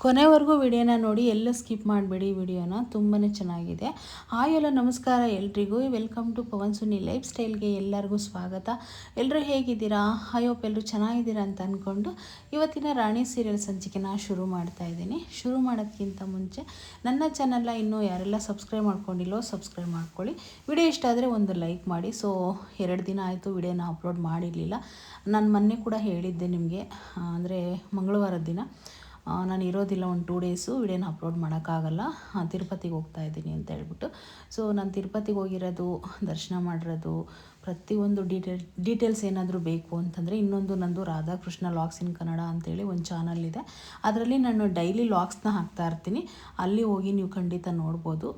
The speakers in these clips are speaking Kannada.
ಕೊನೆವರೆಗೂ ವಿಡಿಯೋನ ನೋಡಿ ಎಲ್ಲೂ ಸ್ಕಿಪ್ ಮಾಡಬೇಡಿ. ವಿಡಿಯೋನ ತುಂಬಾ ಚೆನ್ನಾಗಿದೆ. ಹಾಯ್ ಎಲ್ಲ ನಮಸ್ಕಾರ ಎಲ್ರಿಗೂ. Welcome to Pavan Suni life ಸ್ಟೈಲ್ಗೆ ಎಲ್ಲರಿಗೂ ಸ್ವಾಗತ. ಎಲ್ಲರೂ ಹೇಗಿದ್ದೀರಾ? ಐ ಹೋಪ್ ಎಲ್ಲರೂ ಚೆನ್ನಾಗಿದ್ದೀರಾ ಅಂತ ಅಂದ್ಕೊಂಡು ಇವತ್ತಿನ ರಾಣಿ ಸೀರಿಯಲ್ ಸಂಚಿಕೆನ ಶುರು ಮಾಡ್ತಾ ಇದ್ದೀನಿ. ಶುರು ಮಾಡೋದಕ್ಕಿಂತ ಮುಂಚೆ ನನ್ನ ಚಾನಲ್ನ ಇನ್ನೂ ಯಾರೆಲ್ಲ ಸಬ್ಸ್ಕ್ರೈಬ್ ಮಾಡ್ಕೊಂಡಿಲ್ಲೋ ಸಬ್ಸ್ಕ್ರೈಬ್ ಮಾಡ್ಕೊಳ್ಳಿ. ವಿಡಿಯೋ ಇಷ್ಟ ಆದರೆ ಒಂದು ಲೈಕ್ ಮಾಡಿ. ಸೊ 2 ದಿನ ಆಯಿತು ವಿಡಿಯೋನ ಅಪ್ಲೋಡ್ ಮಾಡಿರಲಿಲ್ಲ. ನಾನು ಮೊನ್ನೆ ಕೂಡ ಹೇಳಿದ್ದೆ ನಿಮಗೆ, ಅಂದರೆ ಮಂಗಳವಾರದ ದಿನ ನಾನು ಇರೋದಿಲ್ಲ, ಒಂದು 2 ಡೇಸು ವಿಡಿಯೋನ ಅಪ್ಲೋಡ್ ಮಾಡೋಕ್ಕಾಗಲ್ಲ, ತಿರುಪತಿಗೆ ಹೋಗ್ತಾ ಇದ್ದೀನಿ ಅಂತ ಹೇಳ್ಬಿಟ್ಟು. ಸೊ ನಾನು ತಿರುಪತಿಗೆ ಹೋಗಿರೋದು, ದರ್ಶನ ಮಾಡಿರೋದು, ಪ್ರತಿಯೊಂದು ಡೀಟೇಲ್ಸ್ ಏನಾದರೂ ಬೇಕು ಅಂತಂದರೆ ಇನ್ನೊಂದು ನಂದು ರಾಧಾಕೃಷ್ಣ ಲಾಗ್ಸ್ ಇನ್ ಕನ್ನಡ ಅಂತೇಳಿ ಒಂದು ಚಾನಲ್ ಇದೆ. ಅದರಲ್ಲಿ ನಾನು ಡೈಲಿ ಲಾಗ್ಸ್ನ ಹಾಕ್ತಾ ಇರ್ತೀನಿ. ಅಲ್ಲಿ ಹೋಗಿ ನೀವು ಖಂಡಿತ ನೋಡ್ಬೋದು.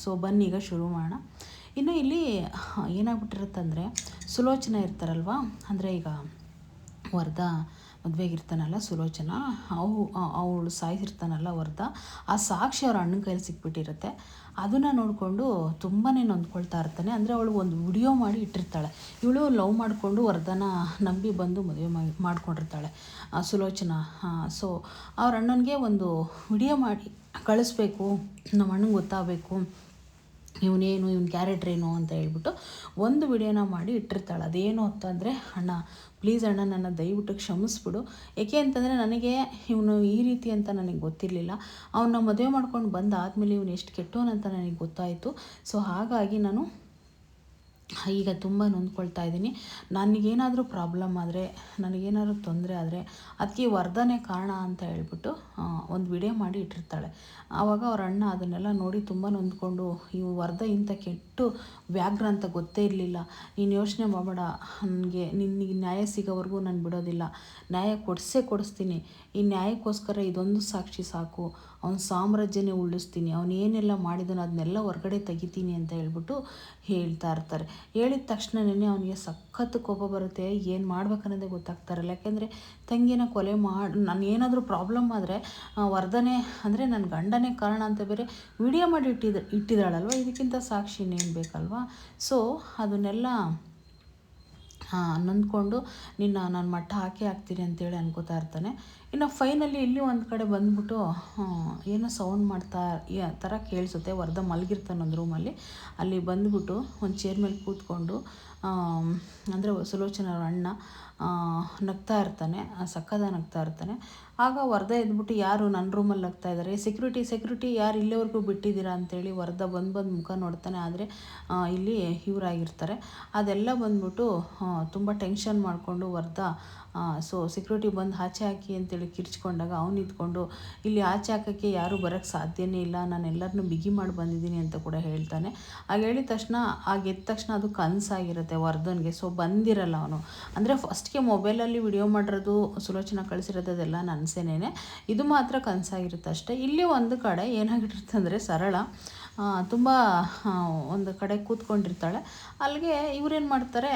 ಸೊ ಬನ್ನಿ ಈಗ ಶುರು ಮಾಡೋಣ. ಇನ್ನು ಇಲ್ಲಿ ಏನಾಗ್ಬಿಟ್ಟಿರುತ್ತಂದರೆ, ಸುಲೋಚನ ಇರ್ತಾರಲ್ವ, ಅಂದರೆ ಈಗ ವರ್ಧ ಮದುವೆಗಿರ್ತಾನಲ್ಲ ಸುಲೋಚನ, ಅವಳು ಸಾಯಿಸಿರ್ತಾನಲ್ಲ ವರ್ಧ, ಆ ಸಾಕ್ಷಿ ಅವ್ರ ಅಣ್ಣನ ಕೈಯಲ್ಲಿ ಸಿಕ್ಬಿಟ್ಟಿರುತ್ತೆ. ಅದನ್ನು ನೋಡಿಕೊಂಡು ತುಂಬಾ ನೊಂದ್ಕೊಳ್ತಾ ಇರ್ತಾನೆ. ಅಂದರೆ ಅವಳು ಒಂದು ವಿಡಿಯೋ ಮಾಡಿ ಇಟ್ಟಿರ್ತಾಳೆ. ಇವಳು ಲವ್ ಮಾಡಿಕೊಂಡು ವರ್ಧನ ನಂಬಿ ಬಂದು ಮದುವೆ ಮಾಡ್ಕೊಂಡಿರ್ತಾಳೆ ಸುಲೋಚನ. ಸೊ ಅವ್ರ ಅಣ್ಣನಿಗೆ ಒಂದು ವಿಡಿಯೋ ಮಾಡಿ ಕಳಿಸ್ಬೇಕು, ನಮ್ಮ ಅಣ್ಣಂಗೆ ಗೊತ್ತಾಗಬೇಕು ಇವನೇನು, ಇವನ ಕ್ಯಾರೆಕ್ಟ್ರ್ ಏನು ಅಂತ ಹೇಳ್ಬಿಟ್ಟು ಒಂದು ವಿಡಿಯೋನ ಮಾಡಿ ಇಟ್ಟಿರ್ತಾಳೆ. ಅದೇನು ಅಂತಂದರೆ, ಅಣ್ಣ ಪ್ಲೀಸ್ ಅಣ್ಣ, ನನ್ನ ದಯವಿಟ್ಟು ಕ್ಷಮಿಸ್ಬಿಡು. ಏಕೆ ಅಂತಂದರೆ ನನಗೆ ಇವನು ಈ ರೀತಿ ಅಂತ ನನಗೆ ಗೊತ್ತಿರಲಿಲ್ಲ. ಅವನ್ನ ಮದುವೆ ಮಾಡ್ಕೊಂಡು ಬಂದಾದಮೇಲೆ ಇವನು ಎಷ್ಟು ಕೆಟ್ಟವನಂತ ನನಗೆ ಗೊತ್ತಾಯಿತು. ಸೊ ಹಾಗಾಗಿ ನಾನು ಈಗ ತುಂಬ ನೊಂದ್ಕೊಳ್ತಾ ಇದ್ದೀನಿ. ನನಗೇನಾದರೂ ಪ್ರಾಬ್ಲಮ್ ಆದರೆ, ನನಗೇನಾದರೂ ತೊಂದರೆ ಆದರೆ ಅದಕ್ಕೆ ವರ್ಧನೆ ಕಾರಣ ಅಂತ ಹೇಳ್ಬಿಟ್ಟು ಒಂದು ವಿಡಿಯೋ ಮಾಡಿ ಇಟ್ಟಿರ್ತಾಳೆ. ಆವಾಗ ಅವ್ರ ಅಣ್ಣ ಅದನ್ನೆಲ್ಲ ನೋಡಿ ತುಂಬ ನೊಂದ್ಕೊಂಡು, ಇವು ವರ್ಧ ಇಂಥ ಕೆಟ್ಟು ವ್ಯಾಘ್ರ ಅಂತ ಗೊತ್ತೇ ಇರಲಿಲ್ಲ, ನೀನು ಯೋಚನೆ ಮಾಡಬೇಡ, ನಿನಗೆ ನ್ಯಾಯ ಸಿಗೋವರೆಗೂ ನಾನು ಬಿಡೋದಿಲ್ಲ, ನ್ಯಾಯ ಕೊಡಿಸ್ತೀನಿ, ಈ ನ್ಯಾಯಕ್ಕೋಸ್ಕರ ಇದೊಂದು ಸಾಕ್ಷಿ ಸಾಕು, ಅವನ ಸಾಮ್ರಾಜ್ಯನೇ ಉಳಿಸ್ತೀನಿ, ಅವನು ಏನೆಲ್ಲ ಮಾಡಿದನೋ ಅದನ್ನೆಲ್ಲ ಹೊರಗಡೆ ತೆಗಿತೀನಿ ಅಂತ ಹೇಳ್ಬಿಟ್ಟು ಹೇಳ್ತಾ ಇರ್ತಾರೆ. ಹೇಳಿದ ತಕ್ಷಣವೇ ಅವನಿಗೆ ಸಖತ್ತು ಕೋಪ ಬರುತ್ತೆ. ಏನು ಮಾಡ್ಬೇಕನ್ನೋದೇ ಗೊತ್ತಾಗ್ತಾರಲ್ಲ. ಯಾಕೆಂದರೆ ತಂಗಿನ ಕೊಲೆ ನಾನು ಏನಾದರೂ ಪ್ರಾಬ್ಲಮ್ ಆದರೆ ವರ್ಧನೆ ಅಂದರೆ ನನ್ನ ಗಂಡನೇ ಕಾರಣ ಅಂತ ಬೇರೆ ವಿಡಿಯೋ ಮಾಡಿ ಇಟ್ಟಿದ್ದಾಳಲ್ವ, ಇದಕ್ಕಿಂತ ಸಾಕ್ಷಿ ಇನ್ನೇನು ಬೇಕಲ್ವಾ. ಸೊ ಅದನ್ನೆಲ್ಲ ನೊಂದ್ಕೊಂಡು ನಾನು ಮಟ್ಟ ಹಾಕ್ತೀನಿ ಅಂತೇಳಿ ಅನ್ಕೋತಾ ಇರ್ತಾನೆ. ಇನ್ನು ಫೈನಲಿ ಇಲ್ಲಿ ಒಂದು ಕಡೆ ಬಂದ್ಬಿಟ್ಟು ಏನೋ ಸೌಂಡ್ ಮಾಡ್ತಾ ಥರ ಕೇಳಿಸುತ್ತೆ. ವರ್ಧ ಮಲಗಿರ್ತಾನೆ ಒಂದು ರೂಮಲ್ಲಿ. ಅಲ್ಲಿ ಬಂದುಬಿಟ್ಟು ಒಂದು ಚೇರ್ ಮೇಲೆ ಕೂತ್ಕೊಂಡು, ಅಂದರೆ ಸುಲೋಚನ ಅವ್ರ ಅಣ್ಣ ನಗ್ತಾ ಇರ್ತಾನೆ, ಸಕ್ಕದಾಗಿ ನಗ್ತಾ ಇರ್ತಾನೆ. ಆಗ ವರ್ಧ ಎದ್ಬಿಟ್ಟು, ಯಾರು ನನ್ನ ರೂಮಲ್ಲಿ ನಗ್ತಾ ಇದ್ದಾರೆ, ಸೆಕ್ಯೂರಿಟಿ ಯಾರು ಇಲ್ಲಿವರೆಗೂ ಬಿಟ್ಟಿದ್ದೀರಾ ಅಂತೇಳಿ ವರ್ಧ ಬಂದು ಮುಖ ನೋಡ್ತಾನೆ. ಆದರೆ ಇಲ್ಲಿ ಇವರಾಗಿರ್ತಾರೆ. ಅದೆಲ್ಲ ಬಂದ್ಬಿಟ್ಟು ತುಂಬ ಟೆನ್ಷನ್ ಮಾಡಿಕೊಂಡು ವರ್ಧ ಸೊ ಸೆಕ್ಯೂರಿಟಿ ಬಂದು ಆಚೆ ಹಾಕಿ ಅಂತೇಳಿ ಕಿರ್ಚ್ಕೊಂಡಾಗ ಅವ್ನು ಇದ್ಕೊಂಡು, ಇಲ್ಲಿ ಆಚೆ ಹಾಕೋಕ್ಕೆ ಯಾರೂ ಬರೋಕ್ಕೆ ಸಾಧ್ಯನೇ ಇಲ್ಲ, ನಾನು ಎಲ್ಲರನ್ನೂ ಬಿಗಿ ಮಾಡಿ ಬಂದಿದ್ದೀನಿ ಅಂತ ಕೂಡ ಹೇಳ್ತಾನೆ. ಆಗ ಹೇಳಿದ ತಕ್ಷಣ, ಎದ್ದ ತಕ್ಷಣ ಅದು ಕನಸಾಗಿರುತ್ತೆ ವರ್ಧನ್ಗೆ. ಸೊ ಬಂದಿರಲ್ಲ ಅವನು. ಅಂದರೆ ಫಸ್ಟ್ಗೆ ಮೊಬೈಲಲ್ಲಿ ವಿಡಿಯೋ ಮಾಡಿರೋದು, ಸುಲೋಚನ ಕಳಿಸಿರೋದು ಅದೆಲ್ಲ ನನಸೇನೆ, ಇದು ಮಾತ್ರ ಕನಸಾಗಿರುತ್ತೆ ಅಷ್ಟೇ. ಇಲ್ಲಿ ಒಂದು ಕಡೆ ಏನಾಗಿರುತ್ತೆ ಅಂದರೆ, ಸರಳ ತುಂಬ ಒಂದು ಕಡೆ ಕೂತ್ಕೊಂಡಿರ್ತಾಳೆ. ಅಲ್ಲಿಗೆ ಇವ್ರೇನು ಮಾಡ್ತಾರೆ,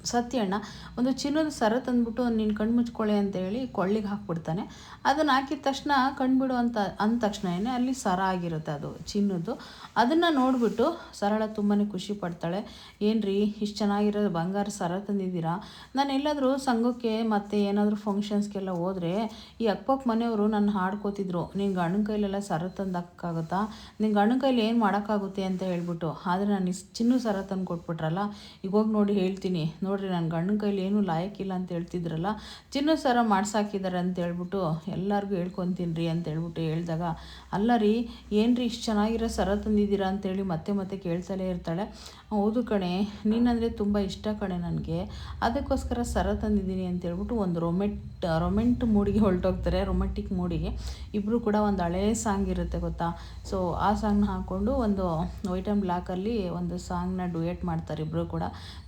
ಸತ್ಯಣ್ಣ ಒಂದು ಚಿನ್ನದ ಸರ ತಂದ್ಬಿಟ್ಟು ನೀನು ಕಣ್ಣು ಮುಚ್ಕೊಳ್ಳಿ ಅಂತ ಹೇಳಿ ಕೊಳ್ಳಿಗೆ ಹಾಕ್ಬಿಡ್ತಾನೆ. ಅದನ್ನು ಹಾಕಿದ ತಕ್ಷಣ ಕಣ್ಬಿಡು ಅಂದ ತಕ್ಷಣವೇ ಅಲ್ಲಿ ಸರ ಆಗಿರುತ್ತೆ, ಅದು ಚಿನ್ನದ್ದು. ಅದನ್ನು ನೋಡಿಬಿಟ್ಟು ಸರಳ ತುಂಬಾ ಖುಷಿ ಪಡ್ತಾಳೆ. ಏನ್ರಿ ಇಷ್ಟು ಚೆನ್ನಾಗಿರೋ ಬಂಗಾರ ಸರ ತಂದಿದ್ದೀರಾ, ನಾನು ಎಲ್ಲಾದರೂ ಸಂಘಕ್ಕೆ ಮತ್ತು ಏನಾದರೂ ಫಂಕ್ಷನ್ಸ್ಗೆಲ್ಲ ಹೋದರೆ ಈ ಅಕ್ಕಪಕ್ಕ ಮನೆಯವರು ನನ್ನ ಹಾಡ್ಕೋತಿದ್ರು, ನಿನ್ನ ಗಂಡನ ಕೈಲೆಲ್ಲ ಸರ ತಂದು ಹಾಕೋಕ್ಕಾಗುತ್ತಾ, ನಿನ್ನ ಗಂಡನ ಕೈಲಿ ಏನು ಮಾಡೋಕ್ಕಾಗುತ್ತೆ ಅಂತ ಹೇಳ್ಬಿಟ್ಟು. ಆದರೆ ನಾನು ಚಿನ್ನ ಸರ ತಂದು ಕೊಟ್ಬಿಟ್ರಲ್ಲ, ಈಗ ಹೋಗಿ ನೋಡಿ ಹೇಳ್ತೀನಿ, ನೋಡ್ರಿ ನನ್ನ ಗಂಡನ ಕೈಲಿ ಏನೂ ಲಾಯಕ್ಕಿಲ್ಲ ಅಂತ ಹೇಳ್ತಿದ್ರಲ್ಲ, ಚಿನ್ನ ಸರ ಮಾಡ್ಸಾಕಿದ್ದಾರೆ ಅಂತ ಹೇಳ್ಬಿಟ್ಟು ಎಲ್ಲರಿಗೂ ಹೇಳ್ಕೊತೀನಿ ರೀ ಅಂತ ಹೇಳ್ಬಿಟ್ಟು ಹೇಳಿದಾಗ, ಅಲ್ಲ ರೀ ಏನ್ರಿ ಇಷ್ಟು ಚೆನ್ನಾಗಿರೋ ಸರ ತಂದಿದ್ದೀರಾ ಅಂತೇಳಿ ಮತ್ತೆ ಕೇಳ್ತಲೇ ಇರ್ತಾಳೆ. ಹೌದು ಕಣೆ, ನೀನಂದರೆ ತುಂಬ ಇಷ್ಟ ಕಣೆ ನನಗೆ, ಅದಕ್ಕೋಸ್ಕರ ಸರ ತಂದಿದ್ದೀನಿ ಅಂತ ಹೇಳ್ಬಿಟ್ಟು ಒಂದು ರೊಮೆಂಟ್ ಮೂಡಿಗೆ ಹೊರಟೋಗ್ತಾರೆ. ರೊಮ್ಯಾಂಟಿಕ್ ಮೂಡಿಗೆ ಇಬ್ಬರು ಕೂಡ ಒಂದು ಹಳೇ ಸಾಂಗ್ ಇರುತ್ತೆ ಗೊತ್ತಾ. ಸೊ ಆ ಸಾಂಗ್ನ ಹಾಕ್ಕೊಂಡು ಒಂದು ವೈಟ್ ಆ್ಯಂಡ್ ಬ್ಲ್ಯಾಕಲ್ಲಿ ಒಂದು ಸಾಂಗ್ನ ಡುಯೆಟ್ ಮಾಡ್ತಾರೆ ಇಬ್ಬರು ಕೂಡ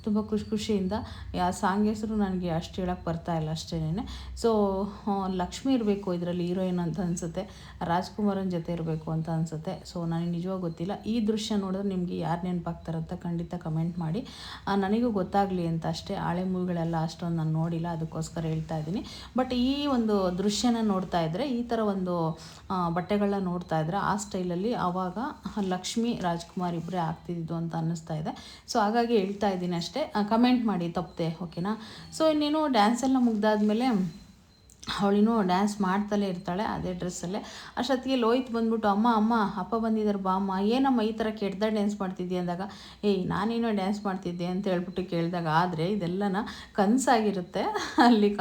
ತುಂಬ ಖುಷಿಯಿಂದ. ಆ ಸಾಂಗ್ ಹೆಸರು ನನಗೆ ಅಷ್ಟು ಹೇಳೋಕ್ಕೆ ಬರ್ತಾಯಿಲ್ಲ ಅಷ್ಟೇನೆ. ಸೊ ಲಕ್ಷ್ಮಿ ಇರಬೇಕು ಇದರಲ್ಲಿ ಹೀರೋಯಿನ್ ಅಂತ ಅನಿಸುತ್ತೆ, ರಾಜ್ಕುಮಾರನ ಜೊತೆ ಇರಬೇಕು ಅಂತ ಅನಿಸುತ್ತೆ. ಸೊ ನನಗೆ ನಿಜವಾಗಿ ಗೊತ್ತಿಲ್ಲ. ಈ ದೃಶ್ಯ ನೋಡಿದ್ರೆ ನಿಮಗೆ ಯಾರು ನೆನಪಾಗ್ತಾರಂತ ಖಂಡಿತ ಕಮೆಂಟ್ ಮಾಡಿ, ನನಗೂ ಗೊತ್ತಾಗಲಿ ಅಂತ ಅಷ್ಟೇ. ಹಳೆ ಮೂವಿಗಳೆಲ್ಲ ಅಷ್ಟೊಂದು ನಾನು ನೋಡಿಲ್ಲ, ಅದಕ್ಕೋಸ್ಕರ ಹೇಳ್ತಾ ಇದ್ದೀನಿ. ಬಟ್ ಈ ಒಂದು ದೃಶ್ಯನ ನೋಡ್ತಾ ಇದ್ದರೆ, ಈ ಥರ ಒಂದು ಬಟ್ಟೆಗಳನ್ನ ನೋಡ್ತಾ ಇದ್ದರೆ ಆ ಸ್ಟೈಲಲ್ಲಿ ಆವಾಗ ಲಕ್ಷ್ಮಿ ರಾಜ್ಕುಮಾರ್ ಇಬ್ಬರೇ ಆಗ್ತಿದ್ದು ಅಂತ ಅನ್ನಿಸ್ತಾ ಇದೆ. ಸೊ ಹಾಗಾಗಿ ಹೇಳ್ತಾ ಇದ್ದೀನಿ ಅಷ್ಟೇ. ಕಮೆಂಟ್ ಮಾಡಿ ತಪ್ಪದೆ, ಓಕೆನಾ. ಸೊ ಇನ್ನೇನು ಡ್ಯಾನ್ಸೆಲ್ಲ ಮುಗ್ದಾದ್ಮೇಲೆ ಅವಳಿನೂ ಡ್ಯಾನ್ಸ್ ಮಾಡ್ತಲೇ ಇರ್ತಾಳೆ ಅದೇ ಡ್ರೆಸ್ಸಲ್ಲೇ. ಅಷ್ಟೊತ್ತಿಗೆ ಲೋಹಿತ್ ಬಂದ್ಬಿಟ್ಟು, ಅಮ್ಮ ಅಮ್ಮ ಅಪ್ಪ ಬಂದಿದ್ದಾರೆ ಬಾ ಅಮ್ಮ, ಏನಮ್ಮ ಈ ಥರ ಕೆಟ್ಟದಾಗ ಡ್ಯಾನ್ಸ್ ಮಾಡ್ತಿದ್ದೆ ಅಂದಾಗ, ಏಯ್ ನಾನೇನೋ ಡ್ಯಾನ್ಸ್ ಮಾಡ್ತಿದ್ದೆ ಅಂತ ಹೇಳ್ಬಿಟ್ಟು ಕೇಳಿದಾಗ, ಆದರೆ ಇದೆಲ್ಲನ ಕನಸಾಗಿರುತ್ತೆ. ಅಲ್ಲಿ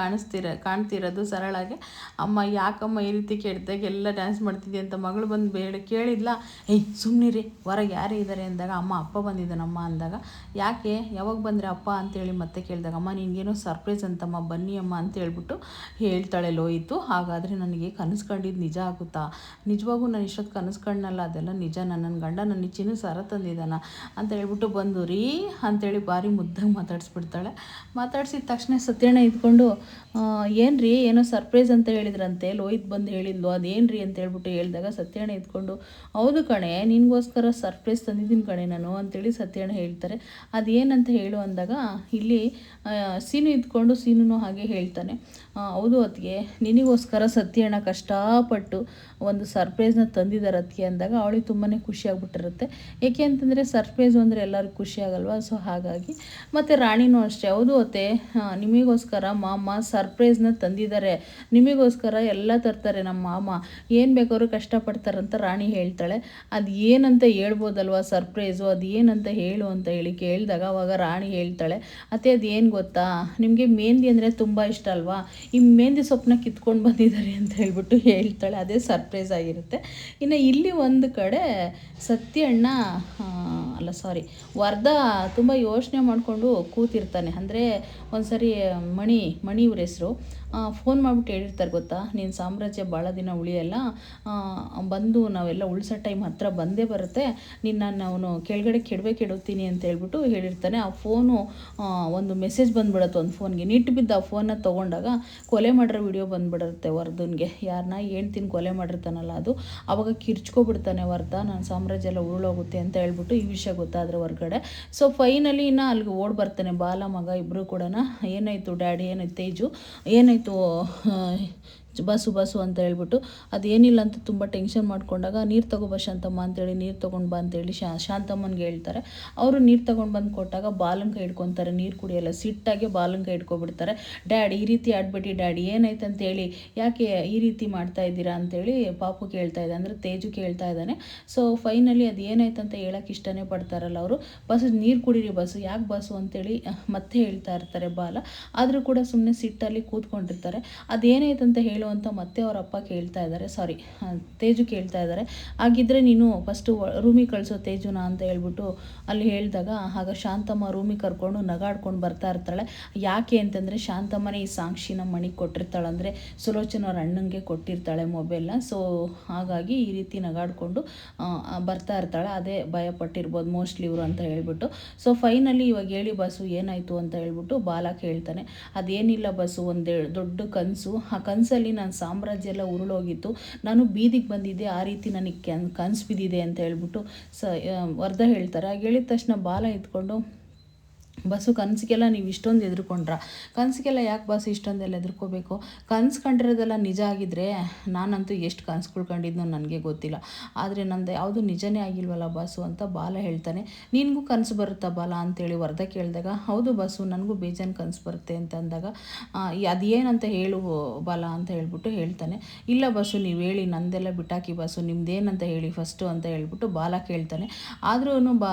ಕಾಣ್ತಿರೋದು ಸರಳಾಗಿ, ಅಮ್ಮ ಯಾಕಮ್ಮ ಈ ರೀತಿ ಕೆಟ್ಟದಾಗೆಲ್ಲ ಡ್ಯಾನ್ಸ್ ಮಾಡ್ತಿದ್ದೆ ಅಂತ ಮಗಳು ಬಂದು ಕೇಳಿದ್ಲ. ಏಯ್ ಸುಮ್ಮನಿರಿ, ಹೊರಗೆ ಯಾರೇ ಇದ್ದಾರೆ ಅಂದಾಗ, ಅಮ್ಮ ಅಪ್ಪ ಬಂದಿದ್ದಾನಮ್ಮ ಅಂದಾಗ, ಯಾಕೆ ಯಾವಾಗ ಬಂದರೆ ಅಪ್ಪ ಅಂತೇಳಿ ಮತ್ತೆ ಕೇಳಿದಾಗ, ಅಮ್ಮ ನಿನಗೇನೋ ಸರ್ಪ್ರೈಸ್ ಅಂತಮ್ಮ, ಬನ್ನಿ ಅಮ್ಮ ಅಂತ ಹೇಳ್ಬಿಟ್ಟು ಹೇಳ್ತಾಳೆ ಲೋಹಿತು. ಹಾಗಾದರೆ ನನಗೆ ಕನಸು ಕಂಡಿದ್ದು ನಿಜ ಆಗುತ್ತಾ? ನಿಜವಾಗೂ ನಾನು ಇಷ್ಟೊತ್ತು ಕನಸು ಕಂಡನಲ್ಲ, ಅದೆಲ್ಲ ನಿಜ, ನನ್ನ ಗಂಡ ನನ್ನ ಚಿನ್ನ ಸರ ತಂದಿದ್ದಾನ ಅಂತ ಹೇಳ್ಬಿಟ್ಟು ಬಂದು ರೀ ಅಂತೇಳಿ ಭಾರಿ ಮುದ್ದಾಗಿ ಮಾತಾಡಿಸ್ಬಿಡ್ತಾಳೆ. ಮಾತಾಡ್ಸಿದ ತಕ್ಷಣ ಸತ್ಯಣ್ಣ ಇದ್ಕೊಂಡು, ಏನು ರೀ ಏನೋ ಸರ್ಪ್ರೈಸ್ ಅಂತ ಹೇಳಿದ್ರಂತೆ, ಲೋಹಿತ್ ಬಂದು ಹೇಳಿದ್ಲು, ಅದೇನು ರೀ ಅಂತ ಹೇಳ್ಬಿಟ್ಟು ಹೇಳಿದಾಗ ಸತ್ಯಣ್ಣ ಇದ್ಕೊಂಡು, ಹೌದು ಕಣೆ, ನಿನಗೋಸ್ಕರ ಸರ್ಪ್ರೈಸ್ ತಂದಿದ್ದೀನಿ ಕಣೆ ನಾನು ಅಂತೇಳಿ ಸತ್ಯಣ್ಣ ಹೇಳ್ತಾರೆ. ಅದೇನಂತ ಹೇಳು ಅಂದಾಗ, ಇಲ್ಲಿ ಸೀನು ಇದ್ಕೊಂಡು ಸೀನು ಹಾಗೆ ಹೇಳ್ತಾನೆ, ಹೌದು ಅತ್ತಿಗೆ, ನಿನಗೋಸ್ಕರ ಸತ್ಯಣ್ಣ ಕಷ್ಟಪಟ್ಟು ಒಂದು ಸರ್ಪ್ರೈಸ್ನ ತಂದಿದ್ದಾರೆ ಅತ್ತಿಗೆ ಅಂದಾಗ ಅವಳಿಗೆ ತುಂಬಾ ಖುಷಿಯಾಗ್ಬಿಟ್ಟಿರುತ್ತೆ. ಏಕೆ ಅಂತಂದರೆ ಸರ್ಪ್ರೈಸು ಅಂದರೆ ಎಲ್ಲರಿಗೂ ಖುಷಿ ಆಗಲ್ವ. ಸೊ ಹಾಗಾಗಿ ಮತ್ತು ರಾಣಿನೂ ಅಷ್ಟೇ, ಹೌದು ಅತ್ತೆ, ನಿಮಗೋಸ್ಕರ ಮಾಮ ಸರ್ಪ್ರೈಸ್ನ ತಂದಿದ್ದಾರೆ, ನಿಮಗೋಸ್ಕರ ಎಲ್ಲ ತರ್ತಾರೆ ನಮ್ಮ ಮಾಮ, ಏನು ಬೇಕಾದ್ರೂ ಕಷ್ಟಪಡ್ತಾರಂತ ರಾಣಿ ಹೇಳ್ತಾಳೆ. ಅದು ಏನಂತ ಹೇಳ್ಬೋದಲ್ವ ಸರ್ಪ್ರೈಸು, ಅದು ಏನಂತ ಹೇಳು ಅಂತ ಹೇಳಿ ಕೇಳಿದಾಗ ಅವಾಗ ರಾಣಿ ಹೇಳ್ತಾಳೆ, ಅತ್ತೆ ಅದು ಏನು ಗೊತ್ತಾ, ನಿಮಗೆ ಮೆಹಂದಿ ಅಂದರೆ ತುಂಬ ಇಷ್ಟ ಅಲ್ವಾ, ಈ ಮೆಹಂದಿ ಸೊಪ್ಪನ್ನ ಕಿತ್ಕೊಂಡು ಬಂದಿದ್ದಾರೆ ಅಂತ ಹೇಳ್ಬಿಟ್ಟು ಹೇಳ್ತಾಳೆ. ಅದೇ ಸರ್ಪ್ರೈಸ್ ಆಗಿರುತ್ತೆ. ಇನ್ನು ಇಲ್ಲಿ ಒಂದು ಕಡೆ ಸತ್ಯಣ್ಣ ವರ್ಧ ತುಂಬ ಯೋಚನೆ ಮಾಡಿಕೊಂಡು ಕೂತಿರ್ತಾನೆ. ಅಂದರೆ ಒಂದು ಸರಿ ಮಣಿ ಇವ್ರ ಹೆಸರು ಫೋನ್ ಮಾಡಿಬಿಟ್ಟು ಹೇಳಿರ್ತಾರೆ ಗೊತ್ತಾ, ನೀನು ಸಾಮ್ರಾಜ್ಯ ಭಾಳ ದಿನ ಉಳಿಯಲ್ಲ, ಬಂದು ನಾವೆಲ್ಲ ಉಳಿಸೋ ಟೈಮ್ ಹತ್ರ ಬಂದೇ ಬರುತ್ತೆ, ನಿನ್ನನ್ನು ಅವನು ಕೆಳಗಡೆ ಕೆಡುತ್ತೀನಿ ಅಂತ ಹೇಳ್ಬಿಟ್ಟು ಹೇಳಿರ್ತಾನೆ. ಆ ಫೋನು ಒಂದು ಮೆಸೇಜ್ ಬಂದುಬಿಡುತ್ತೆ ಒಂದು ಫೋನ್ಗೆ, ನೀಟ್ ಬಿದ್ದು ಆ ಫೋನ್ನ ತೊಗೊಂಡಾಗ ಕೊಲೆ ಮಾಡಿರೋ ವಿಡಿಯೋ ಬಂದುಬಿಡುತ್ತೆ ವರ್ಧನ್ಗೆ, ಯಾರನ್ನ ಹೇಳ್ತೀನಿ ಕೊಲೆ ಮಾಡಿರ್ತಾನಲ್ಲ ಅದು. ಆವಾಗ ಕಿರ್ಚ್ಕೊಬಿಡ್ತಾನೆ ವರ್ಧ, ನಾನು ಸಾಮ್ರಾಜ್ಯ ಎಲ್ಲ ಉರುಳೋಗುತ್ತೆ ಅಂತ ಹೇಳ್ಬಿಟ್ಟು ಈ ವಿಷಯ ಗೊತ್ತಾದರೆ ಹೊರಗಡೆ. ಸೊ ಫೈನಲಿ ಇನ್ನು ಅಲ್ಲಿಗೆ ಓಡಿ ಬರ್ತಾನೆ ಬಾಲ ಮಗ ಇಬ್ಬರು ಕೂಡ. ಏನಾಯಿತು ಡ್ಯಾಡಿ, ಏನಾಯ್ತು ತೇಜು, ಏನಾಯಿತು ಬಸ್ಸು ಅಂತ ಹೇಳ್ಬಿಟ್ಟು, ಅದೇನಿಲ್ಲ ಅಂತ ತುಂಬ ಟೆನ್ಷನ್ ಮಾಡ್ಕೊಂಡಾಗ, ನೀರು ತಗೋ ಶಾಂತಮ್ಮ ಅಂತೇಳಿ ನೀರು ತೊಗೊಂಡು ಬಾ ಅಂತೇಳಿ ಶಾಂತಮ್ಮನಿಗೆ ಹೇಳ್ತಾರೆ. ಅವರು ನೀರು ತೊಗೊಂಡು ಬಂದು ಕೊಟ್ಟಾಗ ಬಾಲಂಕ ಹಿಡ್ಕೊತಾರೆ, ನೀರು ಕುಡಿಯಲ್ಲ, ಸಿಟ್ಟಾಗಿ ಬಾಲಂಕ ಹಿಡ್ಕೊಬಿಡ್ತಾರೆ. ಡ್ಯಾಡಿ ಈ ರೀತಿ ಆಡ್ಬಿಟ್ಟು ಡ್ಯಾಡಿ ಏನಾಯ್ತು ಅಂತೇಳಿ, ಯಾಕೆ ಈ ರೀತಿ ಮಾಡ್ತಾ ಇದ್ದೀರಾ ಅಂತೇಳಿ ಪಾಪು ಕೇಳ್ತಾ ಇದೆ, ಅಂದರೆ ತೇಜು ಕೇಳ್ತಾ ಇದ್ದಾನೆ. ಸೊ ಫೈನಲಿ ಅದು ಏನಾಯ್ತು ಅಂತ ಹೇಳೋಕ್ಕೆ ಇಷ್ಟನೇ ಪಡ್ತಾರಲ್ಲ ಅವರು, ನೀರು ಕುಡೀರಿ ಯಾಕೆ ಬಸ್ಸು ಅಂತೇಳಿ ಮತ್ತೆ ಹೇಳ್ತಾ ಇರ್ತಾರೆ ಬಾಲ. ಆದರೂ ಕೂಡ ಸುಮ್ಮನೆ ಸಿಟ್ಟಲ್ಲಿ ಕೂತ್ಕೊಂಡಿರ್ತಾರೆ. ಅದೇನಾಯ್ತು ಅಂತ ಹೇಳು ಅಂತ ಮತ್ತೆ ಅವ್ರ ಅಪ್ಪ ಕೇಳ್ತಾ ಇದ್ದಾರೆ, ತೇಜು ಕೇಳ್ತಾ ಇದ್ದಾರೆ. ಹಾಗಿದ್ರೆ ನೀನು ಫಸ್ಟು ರೂಮಿಗೆ ಕಳಿಸೋ ತೇಜುನ ಅಂತ ಹೇಳ್ಬಿಟ್ಟು ಅಲ್ಲಿ ಹೇಳಿದಾಗ, ಆಗ ಶಾಂತಮ್ಮ ರೂಮಿಗೆ ಕರ್ಕೊಂಡು ನಗಾಡ್ಕೊಂಡು ಬರ್ತಾ ಇರ್ತಾಳೆ. ಯಾಕೆ ಅಂತಂದರೆ ಶಾಂತಮ್ಮನೇ ಈ ಸಾಕ್ಷಿನ ಮಣಿಗೆ ಕೊಟ್ಟಿರ್ತಾಳೆ, ಅಂದರೆ ಸುಲೋಚನ ಅವ್ರ ಅಣ್ಣಂಗೆ ಕೊಟ್ಟಿರ್ತಾಳೆ ಮೊಬೈಲ್ನ. ಸೊ ಹಾಗಾಗಿ ಈ ರೀತಿ ನಗಾಡ್ಕೊಂಡು ಬರ್ತಾ ಇರ್ತಾಳೆ. ಅದೇ ಭಯಪಟ್ಟಿರ್ಬೋದು ಮೋಸ್ಟ್ಲಿ ಇವರು ಅಂತ ಹೇಳ್ಬಿಟ್ಟು. ಸೊ ಫೈನಲಿ ಇವಾಗ ಹೇಳಿ ಬಸ್ಸು ಏನಾಯಿತು ಅಂತ ಹೇಳ್ಬಿಟ್ಟು ಬಾಲ ಕೇಳ್ತಾನೆ. ಅದೇನಿಲ್ಲ ಬಸ್ಸು, ಒಂದು ದೊಡ್ಡ ಕನಸು, ಆ ಕನಸಲ್ಲಿ ನಾನು ಸಾಮ್ರಾಜ್ಯ ಎಲ್ಲ ಉರುಳೋಗಿತ್ತು, ನಾನು ಬೀದಿಗೆ ಬಂದಿದ್ದೆ, ಆ ರೀತಿ ನನಗೆ ಕನಸು ಬಿದ್ದಿದೆ ಅಂತ ಹೇಳ್ಬಿಟ್ಟು ವರ್ಧ ಹೇಳ್ತಾರೆ. ಆಗ ಹೇಳಿದ ತಕ್ಷಣ ಬಾಲ ಇದ್ಕೊಂಡು, ಬಸ್ಸು ಕನಸಿಗೆಲ್ಲ ನೀವು ಇಷ್ಟೊಂದು ಎದುರ್ಕೊಂಡ್ರ, ಕನಸಿಗೆಲ್ಲ ಯಾಕೆ ಬಸ್ ಇಷ್ಟೊಂದೆಲ್ಲ ಎದುರ್ಕೋಬೇಕು, ಕನಸು ಕಂಡಿರೋದೆಲ್ಲ ನಿಜ ಆಗಿದ್ರೆ ನಾನಂತೂ ಎಷ್ಟು ಕನಸುಗಳು ಕಂಡಿದ್ನೋ ನನಗೆ ಗೊತ್ತಿಲ್ಲ, ಆದರೆ ನಂದು ಯಾವುದು ನಿಜನೇ ಆಗಿಲ್ವಲ್ಲ ಬಸ್ಸು ಅಂತ ಬಾಲ ಹೇಳ್ತಾನೆ. ನಿನಗೂ ಕನಸು ಬರುತ್ತಾ ಬಾಲ ಅಂತೇಳಿ ವರ್ಧ ಕೇಳಿದಾಗ, ಹೌದು ಬಸ್ಸು ನನಗೂ ಬೇಜಾನ್ ಕನಸು ಬರುತ್ತೆ ಅಂತ ಅಂದಾಗ, ಅದೇನಂತ ಹೇಳು ಬಾಲ ಅಂತ ಹೇಳ್ಬಿಟ್ಟು ಹೇಳ್ತಾನೆ. ಇಲ್ಲ ಬಸ್ಸು ನೀವು ಹೇಳಿ, ನಂದೆಲ್ಲ ಬಿಟ್ಟಾಕಿ ಬಸ್ಸು, ನಿಮ್ದೇನಂತ ಹೇಳಿ ಫಸ್ಟು ಅಂತ ಹೇಳ್ಬಿಟ್ಟು ಬಾಲ ಕೇಳ್ತಾನೆ. ಆದ್ರೂ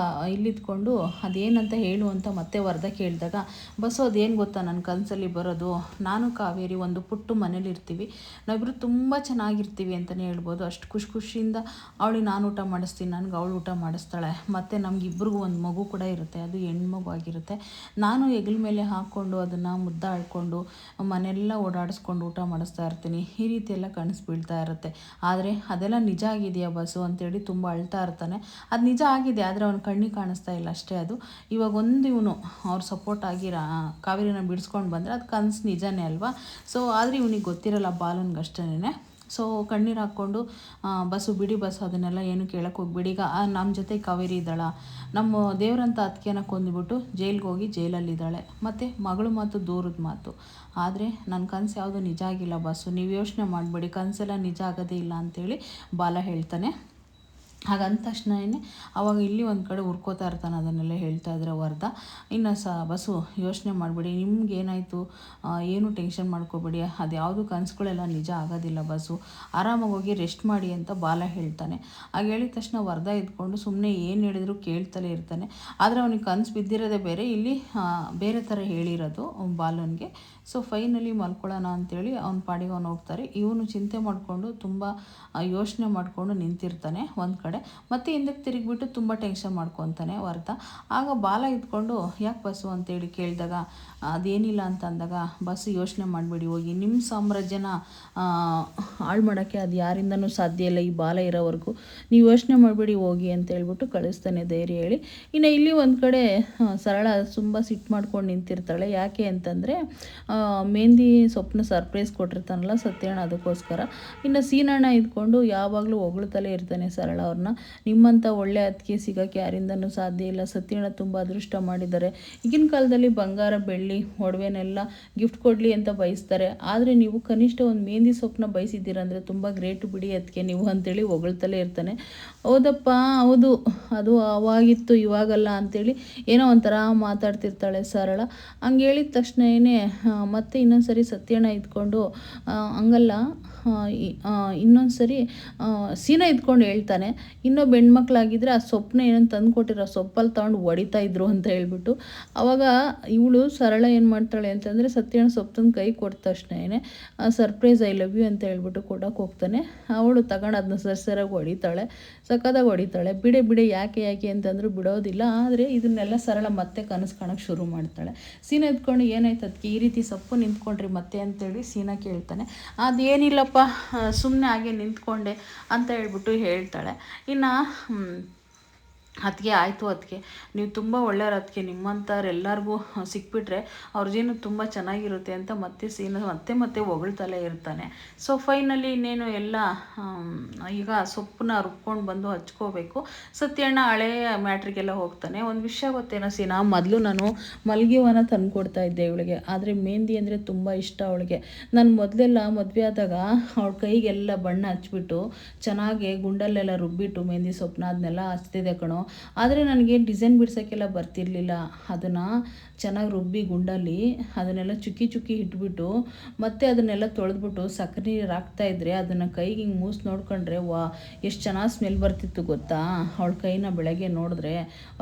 ಇಲ್ಲಿದ್ಕೊಂಡು ಅದೇನಂತ ಹೇಳು ಅಂತ ಮತ್ತೆ ವರ್ಧ ಕೇಳಿದಾಗ, ಬಸ್ಸು ಅದೇನು ಗೊತ್ತಾ ನನ್ನ ಕನಸಲ್ಲಿ ಬರೋದು, ನಾನು ಕಾವೇರಿ ಒಂದು ಪುಟ್ಟು ಮನೇಲಿರ್ತೀವಿ, ನಾವಿಬ್ಬರು ತುಂಬ ಚೆನ್ನಾಗಿರ್ತೀವಿ ಅಂತಲೇ ಹೇಳ್ಬೋದು. ಅಷ್ಟು ಖುಷಿಯಿಂದ ಅವಳಿಗೆ ನಾನು ಊಟ ಮಾಡಿಸ್ತೀನಿ, ನನಗೆ ಅವಳು ಊಟ ಮಾಡಿಸ್ತಾಳೆ, ಮತ್ತು ನಮಗಿಬ್ಬರಿಗೂ ಒಂದು ಮಗು ಕೂಡ ಇರುತ್ತೆ, ಅದು ಹೆಣ್ಮಗು ಆಗಿರುತ್ತೆ. ನಾನು ಹೆಗಲ ಮೇಲೆ ಹಾಕ್ಕೊಂಡು ಅದನ್ನು ಮುದ್ದಾಡ್ಕೊಂಡು ಮನೆಯೆಲ್ಲ ಓಡಾಡಿಸ್ಕೊಂಡು ಊಟ ಮಾಡಿಸ್ತಾ ಇರ್ತೀನಿ. ಈ ರೀತಿ ಎಲ್ಲ ಕನಸು ಬೀಳ್ತಾ ಇರುತ್ತೆ. ಆದರೆ ಅದೆಲ್ಲ ನಿಜ ಆಗಿದೆಯಾ ಬಸ್ಸು ಅಂತೇಳಿ ತುಂಬ ಅಳ್ತಾ ಇರ್ತಾನೆ. ಅದು ನಿಜ ಆಗಿದೆ, ಆದರೆ ಅವನ ಕಣ್ಣಿಗೆ ಕಾಣಿಸ್ತಾ ಇಲ್ಲ ಅಷ್ಟೇ. ಅದು ಇವಾಗ ಒಂದು ಇವನು ಅವ್ರು ಸಪೋರ್ಟ್ ಆಗಿ ಕಾವೇರಿನ ಬಿಡಿಸ್ಕೊಂಡು ಬಂದರೆ ಅದು ಕನಸು ನಿಜನೇ ಅಲ್ವಾ. ಸೊ ಆದರೆ ಇವನಿಗೆ ಗೊತ್ತಿರಲ್ಲ ಬಾಲನ್ಗಷ್ಟೇ. ಸೊ ಕಣ್ಣೀರು ಹಾಕ್ಕೊಂಡು, ಬಸ್ಸು ಬಿಡಿ ಬಸ್ಸು, ಅದನ್ನೆಲ್ಲ ಏನು ಕೇಳಕ್ಕೆ ಹೋಗ್ಬಿಡಿ, ಈಗ ನಮ್ಮ ಜೊತೆ ಕಾವೇರಿ ಇದ್ದಾಳ, ನಮ್ಮ ದೇವರಂತ ಅತ್ತಿಗೆನ ಕೊಂದುಬಿಟ್ಟು ಜೈಲಿಗೆ ಹೋಗಿ ಜೈಲಲ್ಲಿದ್ದಾಳೆ, ಮತ್ತು ಮಗಳು ಮಾತು ದೂರದ ಮಾತು, ಆದರೆ ನನ್ನ ಕನಸು ಯಾವುದು ನಿಜ ಆಗಿಲ್ಲ ಬಸ್ಸು, ನೀವು ಯೋಚನೆ ಮಾಡಬೇಡಿ, ಕನಸೆಲ್ಲ ನಿಜ ಆಗೋದೇ ಇಲ್ಲ ಅಂತೇಳಿ ಬಾಲ ಹೇಳ್ತಾನೆ. ಹಾಗಂದ ತಕ್ಷಣನೇ ಅವಾಗ ಇಲ್ಲಿ ಒಂದು ಕಡೆ ಹುರ್ಕೋತಾ ಇರ್ತಾನೆ. ಅದನ್ನೆಲ್ಲ ಹೇಳ್ತಾ ಇದ್ರೆ ವರದ, ಇನ್ನು ಬಸ್ಸು ಯೋಚನೆ ಮಾಡಿಬಿಡಿ, ನಿಮ್ಗೇನಾಯಿತು, ಏನು ಟೆನ್ಷನ್ ಮಾಡ್ಕೋಬೇಡಿ, ಅದು ಯಾವುದು ಕನಸುಗಳೆಲ್ಲ ನಿಜ ಆಗೋದಿಲ್ಲ ಬಸ್ಸು, ಆರಾಮಾಗಿ ಹೋಗಿ ರೆಸ್ಟ್ ಮಾಡಿ ಅಂತ ಬಾಲ ಹೇಳ್ತಾನೆ. ಆಗ ಹೇಳಿದ ತಕ್ಷಣ ವರದ ಇದ್ಕೊಂಡು ಸುಮ್ಮನೆ ಏನು ಹೇಳಿದ್ರು ಕೇಳ್ತಲೇ ಇರ್ತಾನೆ. ಆದರೆ ಅವನಿಗೆ ಕನಸು ಬಿದ್ದಿರೋದೇ ಬೇರೆ, ಇಲ್ಲಿ ಬೇರೆ ಥರ ಹೇಳಿರೋದು ಬಾಲನಿಗೆ. ಸೊ ಫೈನಲಿ ಮಲ್ಕೊಳ್ಳೋಣ ಅಂಥೇಳಿ ಅವ್ನ ಪಾಡಿಗೆ ಅವ್ನು ಹೋಗ್ತಾರೆ. ಇವನು ಚಿಂತೆ ಮಾಡಿಕೊಂಡು ತುಂಬ ಯೋಚನೆ ಮಾಡಿಕೊಂಡು ನಿಂತಿರ್ತಾನೆ ಒಂದು ಕಡೆ. ಮತ್ತು ಹಿಂದಕ್ಕೆ ತಿರುಗಿಬಿಟ್ಟು ತುಂಬ ಟೆನ್ಷನ್ ಮಾಡ್ಕೊತಾನೆ ವರದ. ಆಗ ಬಾಲ ಇದ್ಕೊಂಡು ಯಾಕೆ ಬಸ್ಸು ಅಂತೇಳಿ ಕೇಳಿದಾಗ ಅದೇನಿಲ್ಲ ಅಂತ ಅಂದಾಗ, ಬಸ್ಸು ಯೋಚನೆ ಮಾಡಿಬಿಡಿ ಹೋಗಿ, ನಿಮ್ಮ ಸಾಮ್ರಾಜ್ಯನ ಹಾಳು ಮಾಡೋಕ್ಕೆ ಅದು ಯಾರಿಂದನೂ ಸಾಧ್ಯ ಇಲ್ಲ ಈ ಬಾಲ ಇರೋವರೆಗೂ, ನೀವು ಯೋಚನೆ ಮಾಡಿಬಿಡಿ ಹೋಗಿ ಅಂತ ಹೇಳ್ಬಿಟ್ಟು ಕಳಿಸ್ತಾನೆ ಧೈರ್ಯ ಹೇಳಿ. ಇನ್ನು ಇಲ್ಲಿ ಒಂದು ಕಡೆ ಸರಳ ತುಂಬ ಸಿಟ್ಟು ಮಾಡ್ಕೊಂಡು ನಿಂತಿರ್ತಾಳೆ. ಯಾಕೆ ಅಂತಂದರೆ ಮೆಹಂದಿ ಸೊಪ್ಪನ್ನ ಸರ್ಪ್ರೈಸ್ ಕೊಟ್ಟಿರ್ತಾನಲ್ಲ ಸತ್ಯಣ್ಣ, ಅದಕ್ಕೋಸ್ಕರ. ಇನ್ನು ಸೀನಣ್ಣ ಇದ್ಕೊಂಡು ಯಾವಾಗಲೂ ಹೊಗಳ್ತಲೇ ಇರ್ತಾನೆ ಸರಳ ಅವ್ರನ್ನ, ನಿಮ್ಮಂಥ ಒಳ್ಳೆ ಅತ್ತಿಗೆ ಸಿಗೋಕ್ಕೆ ಯಾರಿಂದನೂ ಸಾಧ್ಯ ಇಲ್ಲ, ಸತ್ಯಣ್ಣ ತುಂಬ ಅದೃಷ್ಟ ಮಾಡಿದ್ದಾರೆ, ಈಗಿನ ಕಾಲದಲ್ಲಿ ಬಂಗಾರ ಬೆಳ್ಳಿ ಒಡವೆನೆಲ್ಲ ಗಿಫ್ಟ್ ಕೊಡಲಿ ಅಂತ ಬಯಸ್ತಾರೆ, ಆದರೆ ನೀವು ಕನಿಷ್ಠ ಒಂದು ಮೆಹಂದಿ ಸೊಪ್ಪನ್ನ ಬಯಸಿದ್ದೀರಂದರೆ ತುಂಬ ಗ್ರೇಟ್ ಬಿಡಿ ಅದಕ್ಕೆ ನೀವು ಅಂತೇಳಿ ಹೊಗಳ್ತಲೇ ಇರ್ತಾನೆ. ಹೌದಪ್ಪ ಹೌದು, ಅದು ಅವಾಗಿತ್ತು ಇವಾಗಲ್ಲ ಅಂಥೇಳಿ ಏನೋ ಒಂಥರ ಮಾತಾಡ್ತಿರ್ತಾಳೆ ಸರಳ. ಹಂಗೆ ಹೇಳಿದ ತಕ್ಷಣ ಮತ್ತೆ ಇನ್ನೊಂದು ಸರಿ ಸತ್ಯಣ್ಣ ಇದ್ಕೊಂಡು ಹಂಗಲ್ಲ, ಇನ್ನೊಂದು ಸರಿ ಸೀನಾ ಇದ್ಕೊಂಡು ಹೇಳ್ತಾನೆ, ಇನ್ನೊಬ್ಬ ಹೆಣ್ಮಕ್ಳಾಗಿದ್ದರೆ ಆ ಸೊಪ್ಪನ್ನ ಏನಂತ ತಂದು ಕೊಟ್ಟಿರೋ ಸೊಪ್ಪಲ್ಲಿ ತೊಗೊಂಡು ಹೊಡಿತಾ ಇದ್ರು ಅಂತ ಹೇಳ್ಬಿಟ್ಟು. ಆವಾಗ ಇವಳು ಸರಳ ಏನು ಮಾಡ್ತಾಳೆ ಅಂತಂದರೆ ಸತ್ಯಣ್ಣ ಸೊಪ್ಪು ತಂದು ಕೈ ಕೊಟ್ಟ ತಕ್ಷಣ ಸರ್ಪ್ರೈಸ್ ಐ ಲವ್ ಯು ಅಂತ ಹೇಳ್ಬಿಟ್ಟು ಕೊಡೋಕೆ ಹೋಗ್ತಾನೆ. ಅವಳು ತಗೊಂಡು ಅದನ್ನ ಸರಿಯಾಗಿ ಹೊಡಿತಾಳೆ, ಸಕ್ಕದಾಗಿ ಹೊಡಿತಾಳೆ. ಬಿಡೆ ಯಾಕೆ ಅಂತಂದ್ರು ಬಿಡೋದಿಲ್ಲ. ಆದರೆ ಇದನ್ನೆಲ್ಲ ಸರಳ ಮತ್ತೆ ಕನಸು ಕಾಣೋಕ್ಕೆ ಶುರು ಮಾಡ್ತಾಳೆ. ಸೀನಾ ಎತ್ಕೊಂಡು ಏನಾಯ್ತು ಅದಕ್ಕೆ ಈ ರೀತಿ ಸೊಪ್ಪು ನಿಂತ್ಕೊಂಡ್ರಿ ಮತ್ತೆ ಅಂತೇಳಿ ಸೀನಾ ಕೇಳ್ತಾನೆ. ಅದೇನಿಲ್ಲಪ್ಪ ಸುಮ್ಮನೆ ಹಾಗೆ ನಿಂತ್ಕೊಂಡೆ ಅಂತ ಹೇಳ್ಬಿಟ್ಟು ಹೇಳ್ತಾಳೆ. ಇನ್ನು ಅದಕ್ಕೆ ಆಯಿತು, ಅದಕ್ಕೆ ನೀವು ತುಂಬ ಒಳ್ಳೆಯವ್ರು, ಅದಕ್ಕೆ ನಿಮ್ಮಂಥವ್ರು ಎಲ್ಲರಿಗೂ ಸಿಕ್ಬಿಟ್ರೆ ಅವ್ರ ಜೀವನ ತುಂಬ ಚೆನ್ನಾಗಿರುತ್ತೆ ಅಂತ ಮತ್ತೆ ಸೀನ ಮತ್ತೆ ಹೊಗಳ್ತಲೇ ಇರ್ತಾನೆ. ಸೊ ಫೈನಲಿ ಇನ್ನೇನು ಎಲ್ಲ ಈಗ ಸೊಪ್ಪನ್ನ ರುಬ್ಕೊಂಡು ಬಂದು ಹಚ್ಕೋಬೇಕು. ಸತ್ಯಣ್ಣ ಹಳೆಯ ಮ್ಯಾಟ್ರಿಗೆಲ್ಲ ಹೋಗ್ತಾನೆ. ಒಂದು ವಿಷಯ ಗೊತ್ತೇನೋ ಸೀನಾ, ಮೊದಲು ನಾನು ಮಲ್ಗಿವನ ತಂದುಕೊಡ್ತಾ ಇದ್ದೆ ಇವಳಿಗೆ, ಆದರೆ ಮೆಹಂದಿ ಅಂದರೆ ತುಂಬ ಇಷ್ಟ ಅವಳಿಗೆ. ನಾನು ಮೊದಲೆಲ್ಲ ಮದುವೆ ಆದಾಗ ಅವಳ ಕೈಗೆಲ್ಲ ಬಣ್ಣ ಹಚ್ಬಿಟ್ಟು ಚೆನ್ನಾಗಿ ಗುಂಡಲ್ಲೆಲ್ಲ ರುಬ್ಬಿಟ್ಟು ಮೆಹಂದಿ ಸೊಪ್ಪನ್ನ ಅದನ್ನೆಲ್ಲ ಹಚ್ತಿದ್ದೆ ಕಣೋ. ಆದರೆ ನನಗೆ ಡಿಸೈನ್ ಬಿಡ್ಸೋಕ್ಕೆಲ್ಲ ಬರ್ತಿರ್ಲಿಲ್ಲ. ಅದನ್ನು ಚೆನ್ನಾಗಿ ರುಬ್ಬಿ ಗುಂಡಲ್ಲಿ ಅದನ್ನೆಲ್ಲ ಚುಕ್ಕಿ ಇಟ್ಬಿಟ್ಟು ಮತ್ತೆ ಅದನ್ನೆಲ್ಲ ತೊಳೆದ್ಬಿಟ್ಟು ಸಕ್ಕರೆ ನೀರು ಹಾಕ್ತಾಯಿದ್ರೆ ಅದನ್ನು ಕೈಗೆ ಹಿಂಗೆ ಮೂಸಿ ನೋಡ್ಕೊಂಡ್ರೆ ಎಷ್ಟು ಚೆನ್ನಾಗಿ ಸ್ಮೆಲ್ ಬರ್ತಿತ್ತು ಗೊತ್ತಾ. ಅವಳ ಕೈನ ಬೆಳಗ್ಗೆ ನೋಡಿದ್ರೆ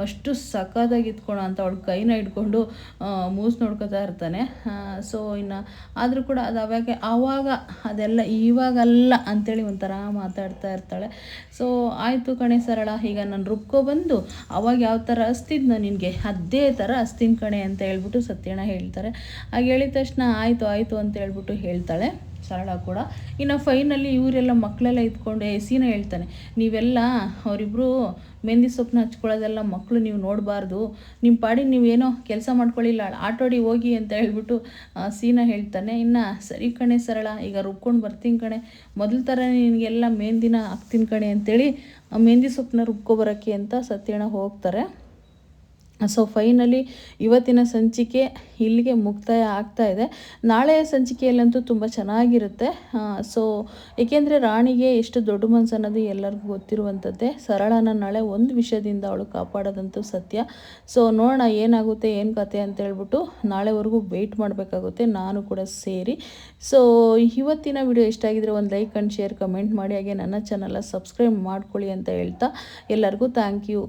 ಅಷ್ಟು ಸಕ್ಕದಾಗಿ ಇತ್ಕೊಳ ಅಂತ ಅವಳ ಕೈನ ಇಟ್ಕೊಂಡು ಮೂಸಿ ನೋಡ್ಕೊತಾ ಇರ್ತಾನೆ. ಸೊ ಇನ್ನು ಆದರೂ ಕೂಡ ಅದು ಆವಾಗ ಅದೆಲ್ಲ ಇವಾಗಲ್ಲ ಅಂಥೇಳಿ ಒಂಥರ ಮಾತಾಡ್ತಾ ಇರ್ತಾಳೆ. ಸೊ ಆಯಿತು ಕಣೆ ಸರಳ, ಈಗ ನಾನು ರುಬ್ಕೊಬಂದು ಅವಾಗ ಯಾವ ಥರ ಹಸ್ತಿದ್ನೋ ನಿನಗೆ ಅದೇ ಥರ ಹಸ್ತೀನಿ ಕಣೆ ಅಂತ ಹೇಳ್ಬಿಟ್ಟು ಸತ್ಯಣ್ಣ ಹೇಳ್ತಾರೆ. ಹಾಗೆ ಹೇಳಿದ ತಕ್ಷಣ ಆಯಿತು ಅಂತ ಹೇಳ್ಬಿಟ್ಟು ಹೇಳ್ತಾಳೆ ಸರಳ ಕೂಡ. ಇನ್ನು ಫೈನಲ್ಲಿ ಇವರೆಲ್ಲ ಮಕ್ಕಳೆಲ್ಲ ಇದ್ಕೊಂಡು ಸೀನಾ ಹೇಳ್ತಾನೆ, ನೀವೆಲ್ಲ ಅವರಿಬ್ಬರು ಮೆಹಂದಿ ಸೊಪ್ಪನ್ನ ಹಚ್ಕೊಳ್ಳೋದೆಲ್ಲ ಮಕ್ಕಳು ನೀವು ನೋಡಬಾರ್ದು, ನಿಮ್ಮ ಪಾಡಿಗೆ ನೀವೇನೋ ಕೆಲಸ ಮಾಡ್ಕೊಳ್ಳಿಲ್ಲ, ಆಟೋಡಿ ಹೋಗಿ ಅಂತ ಹೇಳ್ಬಿಟ್ಟು ಸೀನಾ ಹೇಳ್ತಾನೆ. ಇನ್ನು ಸರಿ ಕಣೆ ಸರಳ, ಈಗ ರುಬ್ಕೊಂಡು ಬರ್ತೀನಿ ಕಣೆ, ಮೊದಲ ಥರ ನಿನಗೆಲ್ಲ ಮೆಹಂದಿನ ಹಾಕ್ತೀನಿ ಕಣೆ ಅಂತೇಳಿ ಮೆಹಂದಿ ಸೊಪ್ಪನ್ನ ರುಬ್ಕೊಬರೋಕ್ಕೆ ಅಂತ ಸತ್ಯಣ್ಣ ಹೋಗ್ತಾರೆ. ಸೊ ಫೈನಲಿ ಇವತ್ತಿನ ಸಂಚಿಕೆ ಇಲ್ಲಿಗೆ ಮುಕ್ತಾಯ ಆಗ್ತಾ ಇದೆ. ನಾಳೆಯ ಸಂಚಿಕೆಯಲ್ಲಂತೂ ತುಂಬ ಚೆನ್ನಾಗಿರುತ್ತೆ. ಸೊ ಏಕೆಂದರೆ ರಾಣಿಗೆ ಎಷ್ಟು ದೊಡ್ಡ ಮನಸ್ಸು ಅನ್ನೋದು ಎಲ್ಲರಿಗೂ ಗೊತ್ತಿರುವಂಥದ್ದೇ. ಸರಳನ ನಾಳೆ ಒಂದು ವಿಷಯದಿಂದ ಅವಳು ಕಾಪಾಡೋದಂತೂ ಸತ್ಯ. ಸೊ ನೋಡೋಣ ಏನಾಗುತ್ತೆ ಏನು ಕತೆ ಅಂತ ಹೇಳ್ಬಿಟ್ಟು ನಾಳೆವರೆಗೂ ವೆಯ್ಟ್ ಮಾಡಬೇಕಾಗುತ್ತೆ, ನಾನು ಕೂಡ ಸೇರಿ. ಸೊ ಇವತ್ತಿನ ವಿಡಿಯೋ ಇಷ್ಟ ಆಗಿದ್ರೆ ಒಂದು ಲೈಕ್ ಆ್ಯಂಡ್ ಶೇರ್ ಕಮೆಂಟ್ ಮಾಡಿ, ಹಾಗೆ ನನ್ನ ಚಾನಲ್ನ ಸಬ್ಸ್ಕ್ರೈಬ್ ಮಾಡ್ಕೊಳ್ಳಿ ಅಂತ ಹೇಳ್ತಾ ಎಲ್ಲರಿಗೂ ಥ್ಯಾಂಕ್ ಯು.